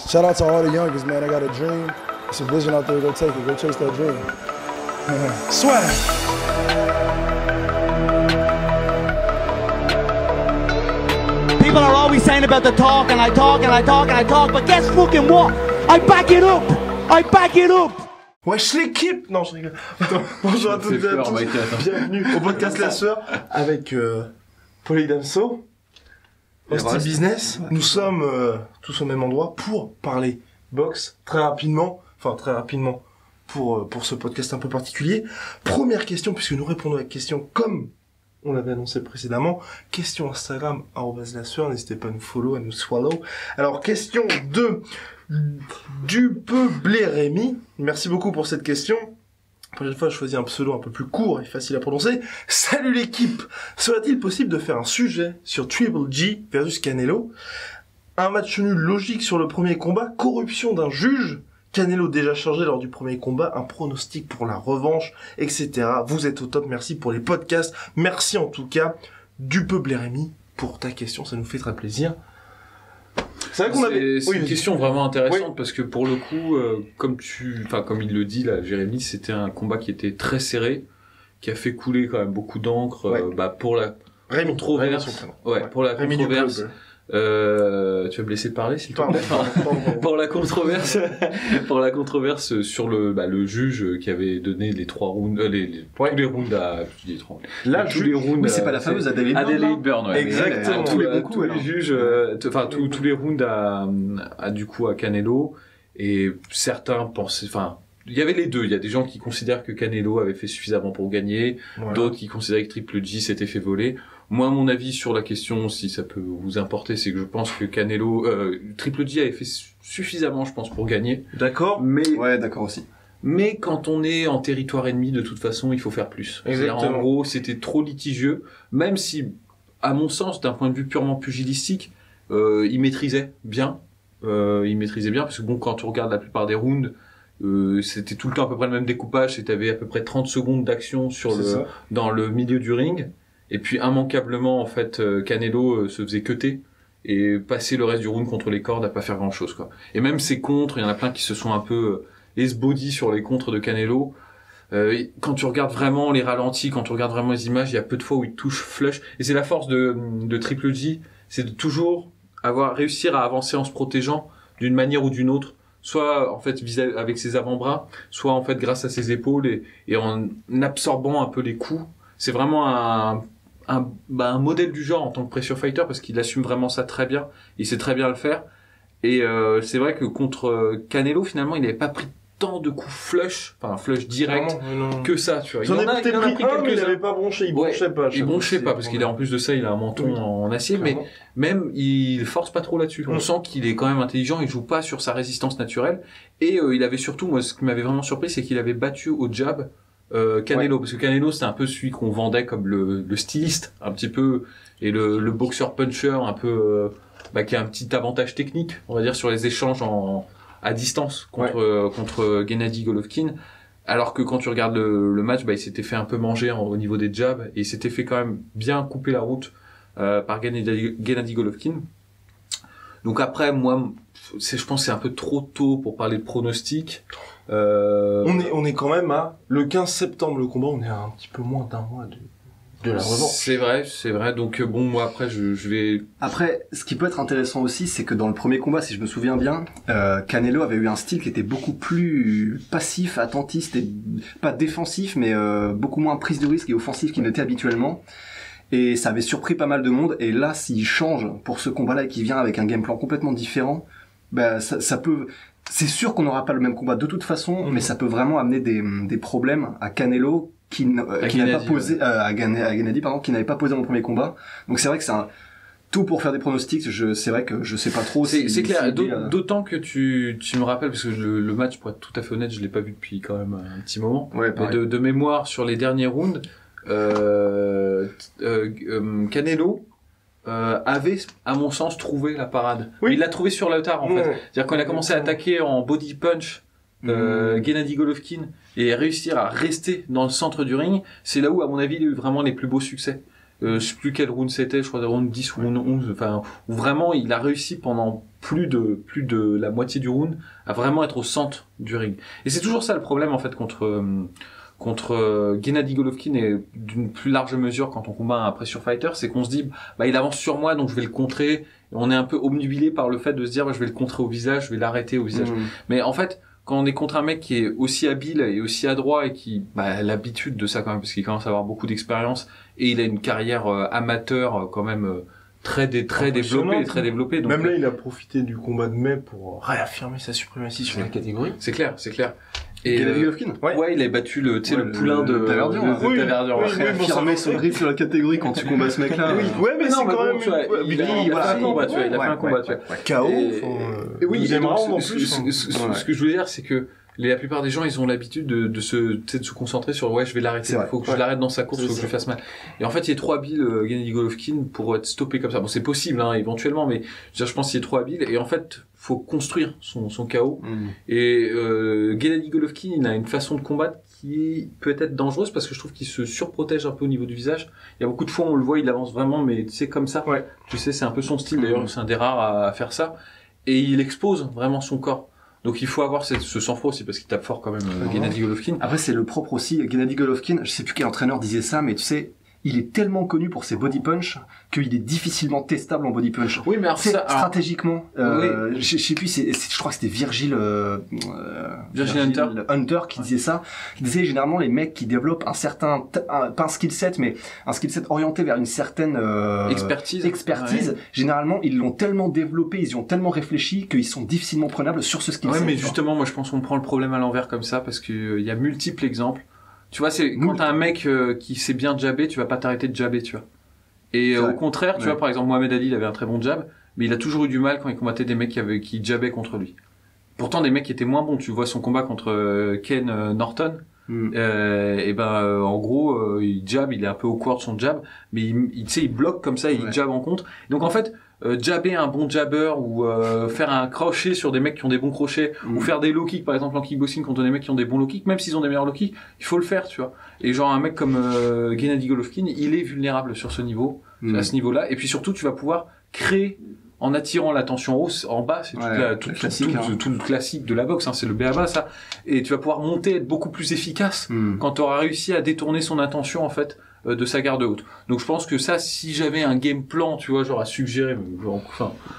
Shout out to all the youngest, man. I got a dream. It's a vision out there. Go take it. Go chase that dream. Swag. People are always saying about the talk, and I talk, and I talk, and I talk, but guess fucking what? I back it up! I back it up! Wesh l'équipe. Non, je rigole. Bonjour à toutes et à tous. Bienvenue au podcast La Sueur avec Paulie Damso, Hostie Business. Nous sommes tous au même endroit pour parler boxe très rapidement. Enfin, très rapidement pour ce podcast un peu particulier. Première question, puisque nous répondons à la question comme on l'avait annoncé précédemment. Question Instagram, @lasueur. N'hésitez pas à nous follow, à nous swallow. Alors, question de Dupeublé Rémi. Merci beaucoup pour cette question. La prochaine fois, je choisis un pseudo un peu plus court et facile à prononcer. Salut l'équipe! Serait-il possible de faire un sujet sur Triple G versus Canelo? Un match nul logique sur le premier combat, corruption d'un juge, Canelo déjà chargé lors du premier combat, un pronostic pour la revanche, etc. Vous êtes au top, merci pour les podcasts. Merci en tout cas, Dupeublé Rémi, pour ta question, ça nous fait très plaisir. C'est vrai qu'on avait... C'est une question vraiment intéressante parce que pour le coup, comme il le dit là, Jérémy, c'était un combat qui était très serré, qui a fait couler quand même beaucoup d'encre, pour la controverse. Pour la controverse. Tu vas me laisser parler s'il te plaît. Pour la controverse sur le juge qui avait donné les 3 rounds, tous les rounds à, je dis 3 rounds. Tous les rounds. Oui, c'est pas la fameuse Adelaide Byrne, ouais. Exactement. Tous les juges, tous les rounds à Canelo, et certains pensaient, il y avait les deux. Il y a des gens qui considèrent que Canelo avait fait suffisamment pour gagner, d'autres qui considéraient que Triple G s'était fait voler. Moi, mon avis sur la question, si ça peut vous importer, c'est que je pense que Triple G avait fait suffisamment, je pense, pour gagner. D'accord. Ouais, d'accord aussi. Mais quand on est en territoire ennemi, de toute façon, il faut faire plus. Exactement. En gros, c'était trop litigieux, même si, à mon sens, d'un point de vue purement pugilistique, il maîtrisait bien. Parce que bon, quand on regarde la plupart des rounds, c'était tout le temps à peu près le même découpage, c'était à peu près 30 secondes d'action dans le milieu du ring. Et puis immanquablement, en fait, Canelo se faisait cutter et passer le reste du round contre les cordes à pas faire grand chose, quoi. Et même ses contres, il y en a plein qui se sont un peu esbaudis sur les contres de Canelo. Quand tu regardes vraiment les ralentis, quand tu regardes vraiment les images, il y a peu de fois où il touche flush. Et c'est la force de Triple G, c'est de toujours réussir à avancer en se protégeant d'une manière ou d'une autre. Soit, en fait, avec ses avant-bras, soit, en fait, grâce à ses épaules et en absorbant un peu les coups. C'est vraiment un modèle du genre en tant que pressure fighter parce qu'il assume vraiment ça très bien. Il sait très bien le faire. Et c'est vrai que contre Canelo, finalement, il n'avait pas pris tant de coups flush direct que ça, tu vois. Il en a pris quelques-uns, mais il n'avait pas bronché, il bronchait pas. Il bronchait pas parce qu'il en plus de ça, il a un menton en acier, clairement. Mais même il force pas trop là-dessus. On sent qu'il est quand même intelligent, il joue pas sur sa résistance naturelle. Et il avait surtout, moi, ce qui m'avait vraiment surpris, c'est qu'il avait battu au jab Canelo, parce que Canelo c'était un peu celui qu'on vendait comme le styliste un petit peu, et le boxeur puncher un peu qui a un petit avantage technique, on va dire, sur les échanges à distance contre Gennady Golovkin, alors que quand tu regardes le match, il s'était fait un peu manger au niveau des jabs et il s'était fait quand même bien couper la route par Gennady Golovkin. Donc après, moi, je pense que c'est un peu trop tôt pour parler de pronostic. On est quand même le 15 septembre, le combat, on est à un petit peu moins d'un mois de la revanche. C'est vrai. Donc bon, moi après, je vais... Après, ce qui peut être intéressant aussi, c'est que dans le premier combat, si je me souviens bien, Canelo avait eu un style qui était beaucoup plus passif, attentiste, et pas défensif, mais beaucoup moins prise de risque et offensif qu'il n'était habituellement. Et ça avait surpris pas mal de monde. Et là, s'il change pour ce combat-là et qu'il vient avec un game plan complètement différent, ça peut... C'est sûr qu'on n'aura pas le même combat de toute façon, mais ça peut vraiment amener des problèmes à Canelo qui n'avait pas posé à Gennady, qui n'avait pas posé dans le premier combat. Donc c'est vrai que c'est tout pour faire des pronostics. C'est vrai que je sais pas trop. C'est clair. D'autant que tu me rappelles, parce que le match, pour être tout à fait honnête, je l'ai pas vu depuis quand même un petit moment. Ouais, mais de mémoire sur les derniers rounds, Canelo avait, à mon sens, trouvé la parade. Oui. Il l'a trouvé sur l'autar, en fait. C'est-à-dire quand il a commencé à attaquer en body punch Gennady Golovkin et réussir à rester dans le centre du ring, c'est là où, à mon avis, il a eu vraiment les plus beaux succès. je sais plus quel round c'était, je crois des round 10 ou round 11, enfin, où vraiment il a réussi pendant plus de la moitié du round à vraiment être au centre du ring. Et c'est toujours ça le problème, en fait, contre Gennady Golovkin et d'une plus large mesure quand on combat un pressure fighter, c'est qu'on se dit, bah, il avance sur moi, donc je vais le contrer. Et on est un peu obnubilé par le fait de se dire, bah, je vais le contrer au visage, je vais l'arrêter au visage. Mais en fait, quand on est contre un mec qui est aussi habile et aussi adroit et qui a l'habitude de ça quand même, parce qu'il commence à avoir beaucoup d'expérience et il a une carrière amateur quand même très développée. Donc, même là, il a profité du combat de mai pour réaffirmer sa suprématie sur la catégorie. C'est clair. Et Gennady Golovkin. Ouais, il a battu le poulain de Tavernier. Tavernier. Réaffirmer son grip sur la catégorie quand tu combats ce mec-là. Ouais, mais c'est quand même... Il a fait un combat, tu vois. Il a fait un combat, tu vois. KO. Oui, deuxième round en ce plus. que je voulais dire, c'est que la plupart des gens, ils ont l'habitude de se concentrer sur je vais l'arrêter, il faut que je l'arrête dans sa course, il faut que je lui fasse mal. Et en fait, il est trop habile, Gennady Golovkin, pour être stoppé comme ça. Bon, c'est possible, hein, éventuellement, mais je pense qu'il est trop habile. Et en fait, faut construire son KO. Et Gennady Golovkin, il a une façon de combattre qui peut être dangereuse parce que je trouve qu'il se surprotège un peu au niveau du visage. Il y a beaucoup de fois, on le voit, il avance vraiment, mais tu sais, comme ça. Ouais. Tu sais, c'est un peu son style. D'ailleurs, c'est un des rares à faire ça. Et il expose vraiment son corps. Donc il faut avoir ce sang-froid aussi parce qu'il tape fort quand même, Gennady Golovkin. Après c'est le propre aussi, Gennady Golovkin, je sais plus quel entraîneur disait ça, mais tu sais, il est tellement connu pour ses body punch qu'il est difficilement testable en body punch. Oui, mais alors ça, stratégiquement, je sais plus, je crois que c'était Virgil Hunter qui disait ça. Qui disait généralement les mecs qui développent pas un skill set, mais un skill set orienté vers une certaine expertise. Ouais. Généralement, ils l'ont tellement développé, ils y ont tellement réfléchi qu'ils sont difficilement prenables sur ce skill set. Ouais, mais justement, moi je pense qu'on prend le problème à l'envers comme ça parce que il y a multiples exemples. Tu vois, c'est quand t'as un mec qui sait bien jabber, tu vas pas t'arrêter de jabber, tu vois. Et au contraire, tu vois, par exemple, Mohamed Ali, il avait un très bon jab, mais il a toujours eu du mal quand il combattait des mecs qui jabbaient contre lui. Pourtant, des mecs qui étaient moins bons. Tu vois son combat contre Ken Norton. En gros, il jab, il est un peu au court de son jab, mais tu sais, il bloque comme ça, il jab en contre. Donc en fait, jabber un bon jabber ou faire un crochet sur des mecs qui ont des bons crochets ou faire des low kicks par exemple en kickboxing contre des mecs qui ont des bons low kicks, même s'ils ont des meilleurs low kicks, il faut le faire, tu vois. Et genre un mec comme Gennady Golovkin, il est vulnérable sur ce niveau, à ce niveau-là, et puis surtout tu vas pouvoir créer en attirant l'attention en bas, c'est tout le classique de la boxe, hein, c'est le b.a.-ba ça, et tu vas pouvoir monter, être beaucoup plus efficace quand tu auras réussi à détourner son attention en fait de sa garde haute. Donc je pense que ça, si j'avais un game plan, tu vois, genre à suggérer,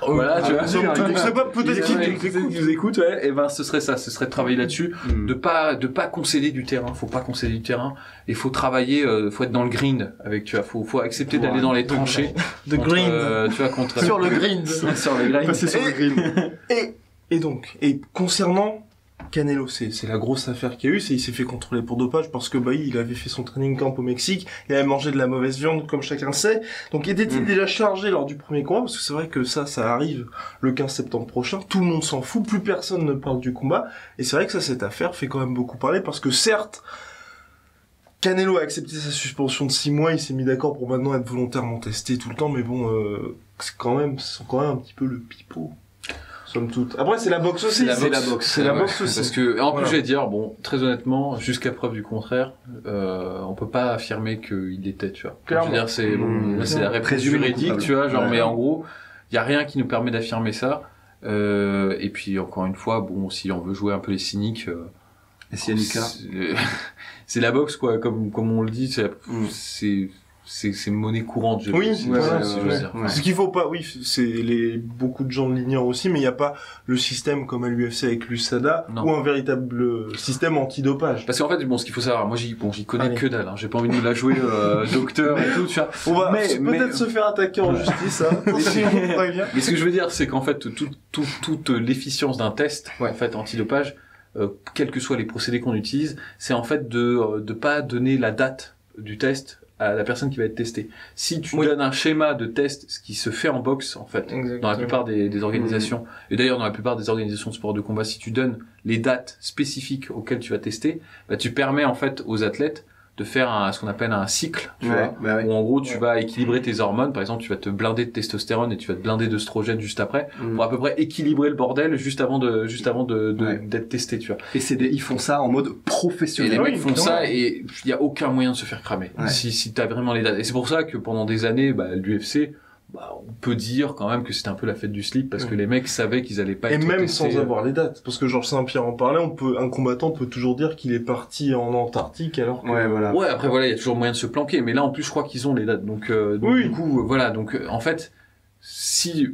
voilà, tu vois, c'est pas peut-être qui nous écoute, et ben ce serait ça, ce serait de travailler là-dessus, de pas concéder du terrain, faut pas concéder du terrain, et faut travailler, faut être dans le grind avec, tu vois, faut accepter d'aller dans les tranchées, tu vois, contre sur le grind, sur le grind, passer sur le grind. Et concernant Canelo, c'est la grosse affaire qu'il y a eu, c'est il s'est fait contrôler pour dopage parce que il avait fait son training camp au Mexique, il avait mangé de la mauvaise viande comme chacun le sait. Donc était-il déjà chargé lors du premier combat, parce que c'est vrai que ça arrive le 15 septembre prochain, tout le monde s'en fout, plus personne ne parle du combat, et c'est vrai que cette affaire fait quand même beaucoup parler parce que certes Canelo a accepté sa suspension de 6 mois, il s'est mis d'accord pour maintenant être volontairement testé tout le temps, mais bon, c'est quand même un petit peu le pipeau. Somme toute. Après, c'est la boxe aussi. C'est la boxe aussi. Parce que, en plus, je vais dire, bon, très honnêtement, jusqu'à preuve du contraire, on peut pas affirmer qu'il était, tu vois. Clairement. Je veux dire, c'est la réponse juridique, tu vois, genre, mais en gros, il y a rien qui nous permet d'affirmer ça. Et puis, encore une fois, bon, si on veut jouer un peu les cyniques, c'est la boxe, quoi, comme on le dit, c'est monnaie courante, je oui, si je veux dire. Ce qu'il faut pas, beaucoup de gens l'ignorent aussi, mais il n'y a pas le système comme à l'UFC avec l'USADA ou un véritable système antidopage. Parce qu'en fait, bon, ce qu'il faut savoir, moi j'y connais que dalle, hein. J'ai pas envie de me la jouer docteur et tout, tu vois. On va peut-être se faire attaquer en justice, hein. Mais ce que je veux dire, c'est qu'en fait, toute l'efficience d'un test, en fait, antidopage, quels que soient les procédés qu'on utilise, c'est en fait de pas donner la date du test à la personne qui va être testée. Si tu donnes un schéma de test, ce qui se fait en boxe, en fait, dans la plupart des organisations, et d'ailleurs dans la plupart des organisations de sport de combat, si tu donnes les dates spécifiques auxquelles tu vas tester, tu permets en fait aux athlètes de faire ce qu'on appelle un cycle, tu Ouais, vois, ouais. où en gros tu vas équilibrer tes hormones. Par exemple, tu vas te blinder de testostérone et tu vas te blinder d'œstrogène juste après, pour à peu près équilibrer le bordel juste avant d'être testé, tu vois. Et ils font ça en mode Et professionnel. les oui, mecs font clairement. ça et il y a aucun moyen de se faire cramer. Ouais. Si t'as vraiment les dates. Et c'est pour ça que pendant des années, l'UFC, on peut dire quand même que c'était un peu la fête du slip parce que les mecs savaient qu'ils allaient pas Et être même testés. sans avoir les dates. Parce que Georges Saint-Pierre en parlait, un combattant peut toujours dire qu'il est parti en Antarctique alors que... Ouais, voilà. Ouais, après voilà, il y a toujours moyen de se planquer, mais là en plus je crois qu'ils ont les dates, donc Oui. du coup voilà, donc en fait si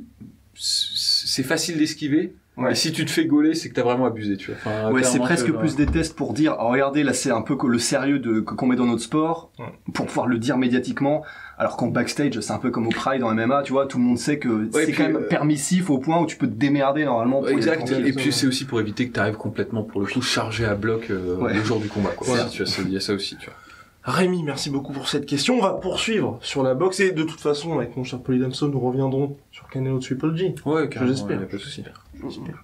c'est facile d'esquiver, Ouais. et si tu te fais gauler, c'est que t'as vraiment abusé, tu vois. Enfin, Ouais, c'est clairement, presque que, plus des tests pour dire, oh, regardez, là c'est un peu le sérieux qu'on met dans notre sport, Ouais. pour pouvoir le dire médiatiquement, alors qu'en backstage, c'est un peu comme au Pride en MMA, tu vois, tout le monde sait que Ouais, c'est puis, quand même permissif au point où tu peux te démerder normalement pour Exact, les et puis c'est aussi pour éviter que t'arrives complètement pour le coup chargé à bloc Ouais. le jour du combat, quoi. Voilà. Tu vois, il y a ça aussi, tu vois. Rémi, merci beaucoup pour cette question. On va poursuivre sur la boxe et de toute façon, avec mon cher Polydamso, nous reviendrons sur Canelo Triple G. Ouais, J'espère. y a pas de souci. J'espère.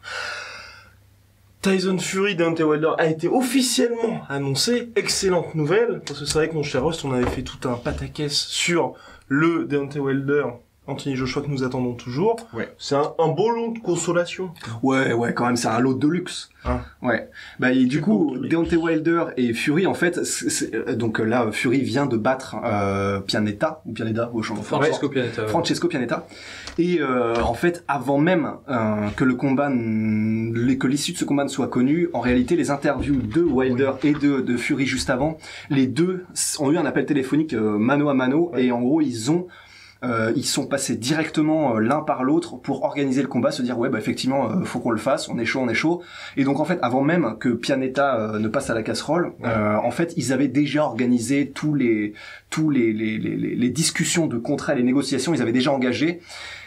Tyson Fury Deontay Wilder a été officiellement annoncé. Excellente nouvelle, parce que c'est vrai que mon cher Rust, on avait fait tout un pataquès sur le Deontay Wilder Anthony Joshua que nous attendons toujours. Ouais. C'est un beau lot de consolation. Ouais, quand même, c'est un lot de luxe. Hein. Ouais. Bah, et du C'est coup, beau, les Deontay Wilder et Fury, en fait, donc là, Fury vient de battre Pianeta, au champ. Francesco Pianeta. Francesco Pianeta. Et en fait, avant même que que l'issue de ce combat ne soit connue, en réalité, les interviews de Wilder et de Fury juste avant, les deux ont eu un appel téléphonique mano à mano, et en gros, ils sont passés directement l'un par l'autre pour organiser le combat, se dire ouais effectivement faut qu'on le fasse, on est chaud. Et donc en fait avant même que Pianeta ne passe à la casserole, en fait ils avaient déjà organisé tous les discussions de contrat, les négociations, ils avaient déjà engagé.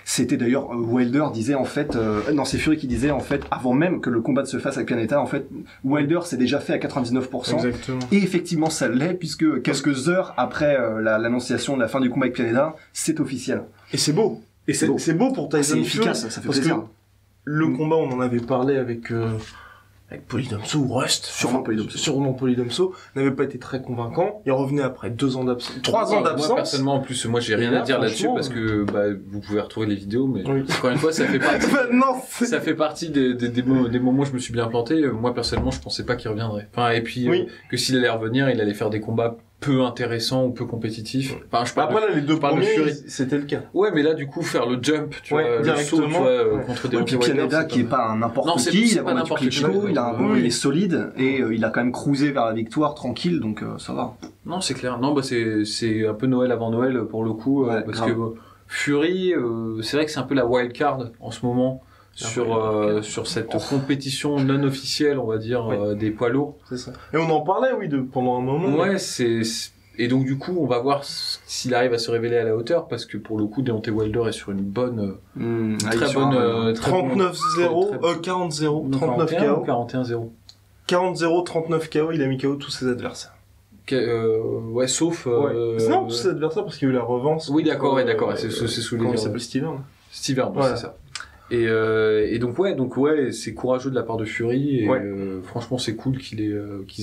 C'était d'ailleurs Wilder disait en fait non c'est Fury qui disait en fait avant même que le combat se fasse avec Pianeta, en fait Wilder s'est déjà fait à 99%. Exactement. Et effectivement ça l'est puisque quelques heures après l'annonciation de la fin du combat avec Pianeta, c'est officiel. Et c'est beau. Et C'est beau. c'est beau pour Tyson C'est Fury. efficace, ça fait parce plaisir. que le combat, on en avait parlé avec Polydamso ou Rust. Sûrement Polydamso. Sûrement Polydamso. N'avait pas été très convaincant. Il revenait après 2 ans d'absence. 3 ans Moi, d'absence. personnellement, en plus, moi, j'ai rien Et là, à dire là-dessus franchement, parce que, vous pouvez retrouver les vidéos, mais Oui. encore une fois, ça fait partie. Maintenant, c'est... Ça fait partie des moments où je me suis bien planté. Moi, personnellement, je pensais pas qu'il reviendrait. Enfin, et puis, Oui. que s'il allait revenir, il allait faire des combats peu intéressants ou peu compétitifs. Enfin, je parle Après, là, les 2 parle de premiers, Fury. c'était le cas. Ouais, mais là, du coup, faire le jump, tu Ouais, vois, le directement. saut, tu vois, Ouais. contre des Et puis Pianeta qui est pas un Non, n'importe c'est- qui, c'est il a pas battu n'importe qui, Klitschko, ouais, il oui. est solide et il a quand même cruisé vers la victoire tranquille, donc ça va. Non, c'est clair. Non, c'est un peu Noël avant Noël pour le coup, Ouais, parce grave. que Fury, c'est vrai que c'est un peu la wild card en ce moment sur cette compétition non officielle, on va dire, Ouais. des poids lourds. C'est ça. Et on en parlait, oui, pendant un moment. Ouais, et donc du coup, on va voir s'il arrive à se révéler à la hauteur, parce que pour le coup, Deontay Wilder est sur une bonne, très bonne, 39-0, très- 40-0, 39 41 ou KO. 41-0. 40-0, 39 KO, il a mis KO tous ses adversaires. Ouais, sauf. Non, tous ses adversaires parce qu'il y a eu la revanche. Oui, d'accord, ouais, d'accord, c'est sous les Comment il dires, s'appelle ouais. Steven Steven, Voilà. c'est ça. Et donc ouais, c'est courageux de la part de Fury et Ouais. franchement c'est cool qu'ils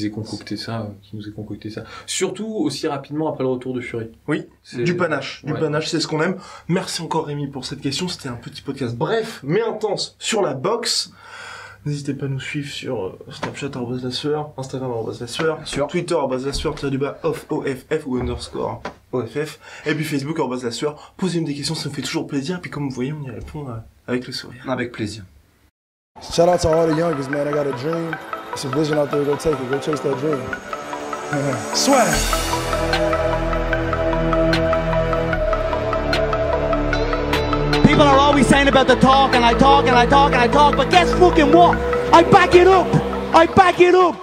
aient concocté ça, qu'ils nous aient concocté ça. Surtout aussi rapidement après le retour de Fury. Oui, C'est- du panache, Ouais. c'est ce qu'on aime. Merci encore Rémi pour cette question, c'était un petit podcast bref mais intense sur la boxe. N'hésitez pas à nous suivre sur Snapchat @lassueur, Instagram @lassueur, Sûr. Twitter @lassueur_off OFF ou underscore OFF, et puis Facebook @lassueur. Posez-nous des questions, ça nous fait toujours plaisir, et puis comme vous voyez, on y répond avec le sourire. Avec plaisir. Shout out to all the youngest, man. I got a dream. It's a vision out there. Go take it. Go chase that dream. Swag. People are always saying about the talk, and I talk, and I talk, and I talk, but guess fucking what? I back it up! I back it up!